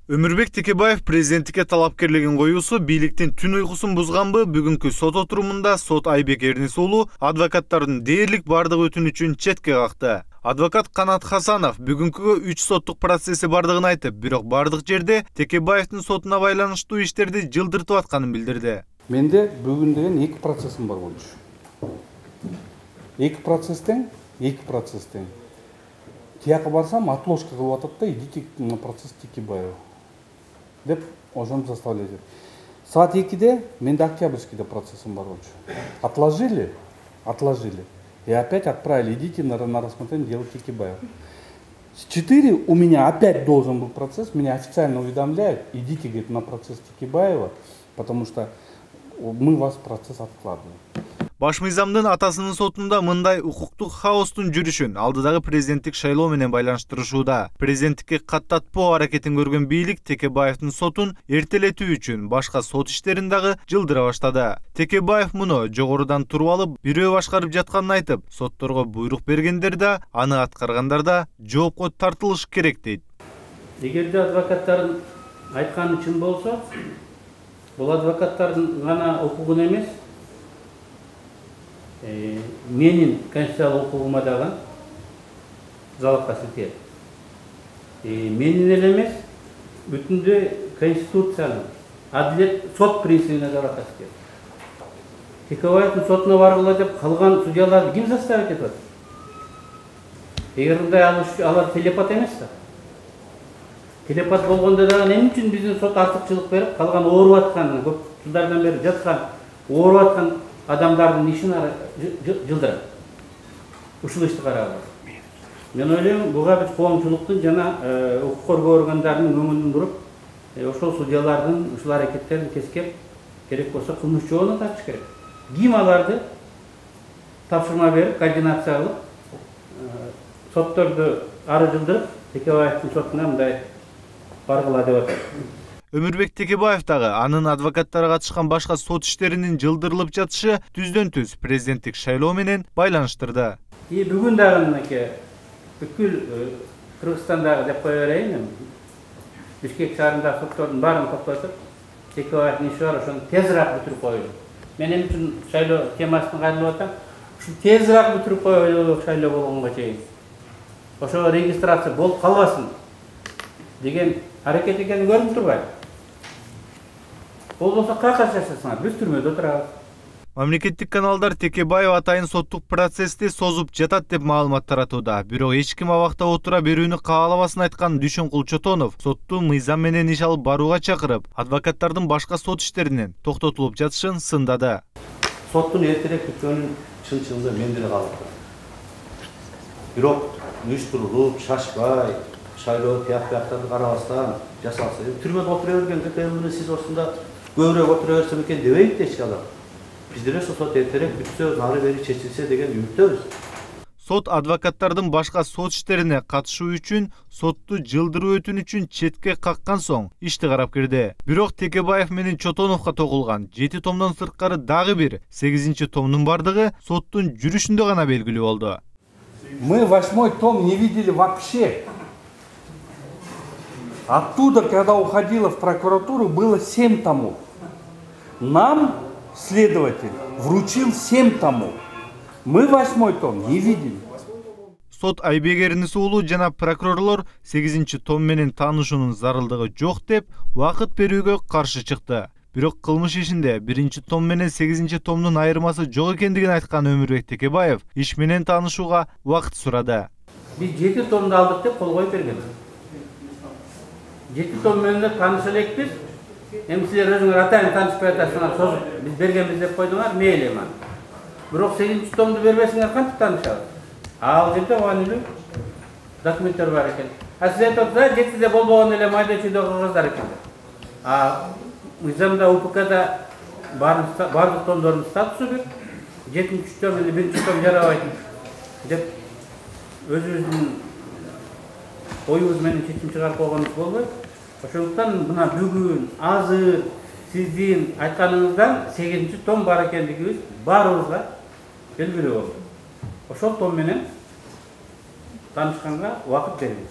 Өмүрбек Текебаев президенттикке талапкерлигин коюусу бийликтин түн уйкусун бузганбы? Бүгүнкү сот отурумунда сот Айбек Эрнис уулу адвокаттардын дээрлик бардык өтүнүчүн четке какты. Адвокат Канат Хасанов бүгүнкү 3 соттук процесси бардыгын айтып, бирок бардык жерде Текебаевдин сотуна байланыштуу иштерди жылдыртып атканын билдирди. Менде бүгүн деген 2 процессим бар болчу. 2 процесстен тияка барсам отложка кылып атат да, идите на процесс Текебаева деп ошону заставлять этет. Саат 2-де менде Октябрьскийде процессим бар болчу. Отложили. И опять отправили, идите на рассмотрение дела Текебаева. С 4 у меня опять должен был процесс, меня официально уведомляют, идите, говорит, на процесс Текебаева, потому что мы вас процесс откладываем. Баш мыйзамдын атасынын сотунда мындай укуктук хаостун жүрүшүн алдыдагы президенттик шайлоо менен байланыштырышууда. Президенттикке каттатпоо аракетин көргөн бийлик Текебаевдин сотун эртелетүү үчүн башка сот иштерин дагы жылдыра баштады. Текебаев муну жогорудан туруп алып, бирөө башкарып жатканын айтып, сотторго буйрук бергендер да, аны аткаргандар да жоопко тартылыш керек дейт. Эгерде адвокаттардын айтканы чын болсо, бул адвокаттардын гана укугун эмес, менин конституциялык укугума дагы залалга силтейт. Менин эле эмес, бүтүндөй конституциянын, адилет, сот принцибине залалга силтейт. Текебаевдин сотуна баргыла деп калган судьяларды ким заставить этет? Эгер мындай алар телепат эмес да. Телепат болгондо дагы эмне үчүн биздин сот артыкчылык берип, калган ооруп аткан, көп жылдардан бери жаткан, ооруп аткан адамдардын ишин жылдырат. Ушул ишти карагыла. Мен ойлойм, буга биз коомчулуктун жана укук коргоо органдарынын көңүлүн буруп, ошол судьялардын ушул аракеттерин тескеп, керек болсо кылмыш жообуна тартыш керек. Ким аларды тапшырма берип, координация кылып, сотторду ары жылдырып, Текебаевдин сотуна мындай баргыла деп атат. Өмүрбек Текебаев дагы анын адвокаттары катышкан башка сот иштеринин жылдырылып жатышы түздөн-түз президенттик шайлоо менен байланыштырды. Бүгүн дагы мынакей бүткүл Кыргызстандагы деп кое берейин, Бишкек шаарындагы соттордун баарын токтотуп, Текебаевдин иши бар, ошону тезирээк бүтүрүп коюлу. Мен эмне үчүн шайлоо темасын кайрылып атам? Ушу тезирээк бүтүрүп коюлу шайлоо болгонго чейин. Ошо регистрация болуп калбасын деген аракет экени көрүнүп турбайбы? Болбосо кайка жашасыңар, биз түрмөдө отурабыз. Мамлекеттик каналдар Текебаев атайын соттук процессти созуп жатат деп маалымат таратууда. Бирок эч ким абакта отура берүүнү каалабасын айткан Дүйшөнкул Чотонов сотту мыйзам менен иш алып барууга чакырып, адвокаттардын башка сот иштеринин токтотулуп жатышын сындады. Соттун эртерээк бүткөнүн чын-чынында мен деле калыптыр. Бирок уюштурулуп, шашпай, шайлоо тияктарды карабастан жасалса, түрмөдө отура бергенде сиз осунда көбүрөөк отура берсем экен дебейт эч ким. Биздер сот эртерээк бүтсө, нары бери чечилсе деген үмүттөбүз. Сот адвокаттардын башка сот иштерине катышуу үчүн сотту жылдыруу өтүнүчүн четке каккан соң ишти карап кирди. Бирок Текебаев менен Чотоновго тогулган 7 томдон сырткары дагы бир 8 томдун бардыгы соттун жүрүшүндө гана белгилүү болду. Мы 8 том не видели вообще. Оттуда, когда уходило в прокуратуру, было 7 томов. Нам следователь вручил 7 томов. Мы 8 том не видели. Сот Айбек Эрнис уулу жана прокурорлор 8 том менен таанышуунун зарылдыгы жок деп убакыт берүүгө каршы чыкты. Бирок кылмыш ишинде 1 том менен 8 томдун айырмасы жок экендигин айткан Өмүрбек Текебаев иш менен таанышууга убакыт сурады. Биз 7 томду алдык деп кол коюп берген. 7 том менен тааныша элекпиз. Эми силер өзүңөр атайын таанышпай атасыңар, созуп биз бергенбиз деп койдуңар, мейли ман. Бирок 8 томду бербесиңер кантип таанышабыз? Ал жерде маанилүү документтер бар экен. Сиз айтып атасыздар, 7-де болбогон эле майда чүйдө кыргыздар экен. Мыйзамда УПКда бардык томдордун статусу бир, 7 том или 1 том жарабайт деп өзүбүздүн оюбуз менен чечим чыгарып койгонубуз болбойт. Ошондуктан мына бүгүн азыр сиздин айтканыңыздан 8 том бар экендигибиз баарыбызга белгилүү болду. Ошол том менен таанышканга убакыт беребиз.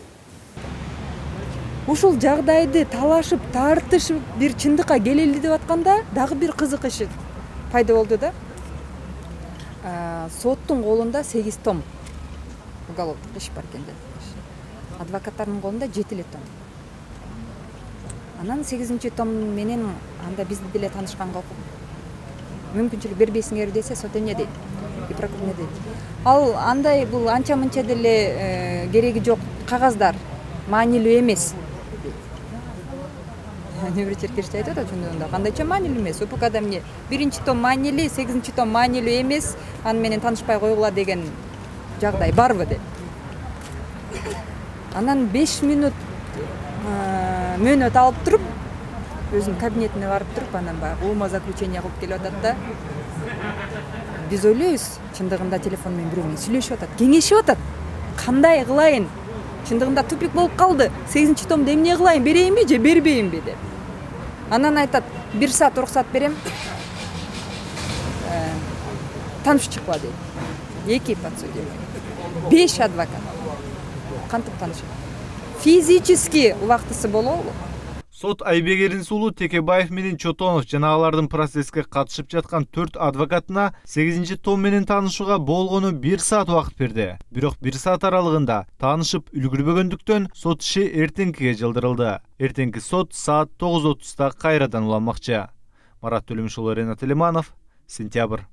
ушул жагдайды талашып тартышып бир чындыкка келели деп атканда дагы бир кызык иш пайда болду да. Соттун колунда 8 том уголовдук иш бар экен да. Адвокаттардын колунда 7 эле том. Анан 8-чи том менен анда бизди деле таанышканга мүмкүнчүлүк бербейсиңер десе сот эмне дейт? И прокурор эмне дейт? Ал андай бул анча мынча деле кереги жок кагаздар маанилүү эмес. Небір черкеште айтады ошондо кандайча маанилүү эмес. УПКда эмне 1-чи том маанилүү, 8-чи том маанилүү эмес, аны менен таанышпай койгула деген жагдай барбы деп. Анан 5 минут мөөнөт алып туруп, өзүнүн кабинетине барып туруп, анан баягы ума заключение кылып келип атат да. Биз ойлойбуз, чындыгында телефон менен бирөө менен сүйлөшүп атат, кеңешип атат. Кандай кылайын? Чындыгында тупик болуп калды. 8-чи томду эмне кылайын, берейинби же бербейинби деп. Анан айтат, 1 саат уруксат берем. Таанышып чыкпа дейт. 2 подсудимый. 5 адвокат. Кантип таанышат? Физически убактысы болобу? Сот Айбегерин сулу Текебаев менен Чотонов жана алардын процесске катышып жаткан 4 адвокатына 8-чи том менен таанышууга болгону 1 саат убакыт берди. Бирок 1 саат аралыгында таанышып үлгүрбөгөндүктөн сот иши эртеңкиге жылдырылды. Эртеңки сот саат 9:30 кайрадан уланмакчы. Марат Төлөмүшұлы, Ренат Элиманов, Сентябрь.